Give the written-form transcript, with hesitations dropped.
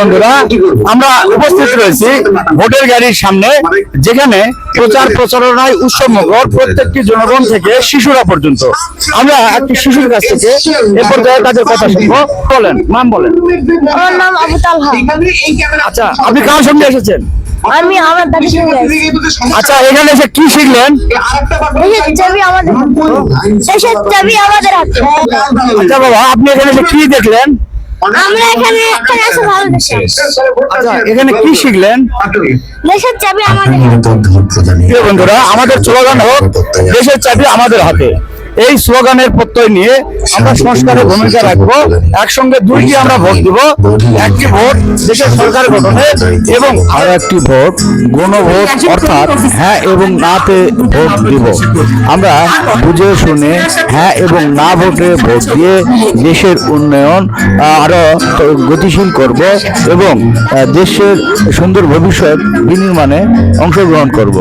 বন্ধুরা, আমরা উপস্থিত রয়েছি ভোটের গাড়ির সামনে, যেখানে প্রচার প্রচারণায় উৎসবমুখর প্রত্যেকটি জনগণ থেকে শিশুরা পর্যন্ত। আমরা একটি শিশুর কাছ থেকে এ পর্যায়ে তাদের কথা শুনবো। বলেন, নাম বলেন। আমার নাম আবু তালহা। আচ্ছা, আপনি কার সঙ্গে এসেছেন? আমি আমার দাদির সঙ্গে আছি। আচ্ছা, এখানে এসে কি শিখলেন? দেশের চাবি আমাদের হাতে। দেশের চাবি আমাদের হাতে। আচ্ছা বাবা, আপনি এখানে এসে কি দেখলেন? আমরা এখানে এসে ভালো দেখছি। আচ্ছা, এখানে কি শিখলেন? দেশের চাবি আমাদের হাতে। প্রিয় বন্ধুরা, আমাদের স্লোগান হোক দেশের চাবি আমাদের হাতে। এই স্লোগানের প্রত্যয় নিয়ে আমরা সংস্কারের ভূমিকা রাখবো। একসঙ্গে দুইটি আমরা ভোট দিব। একটি ভোট দেশের সরকার গঠনে এবং আর একটি ভোট গণভোট, অর্থাৎ হ্যাঁ এবং নাতে ভোট দিব। আমরা বুঝে শুনে হ্যাঁ এবং না ভোটে ভোট দিয়ে দেশের উন্নয়ন আরো গতিশীল করব এবং দেশের সুন্দর ভবিষ্যৎ বিনির্মাণে অংশগ্রহণ করব।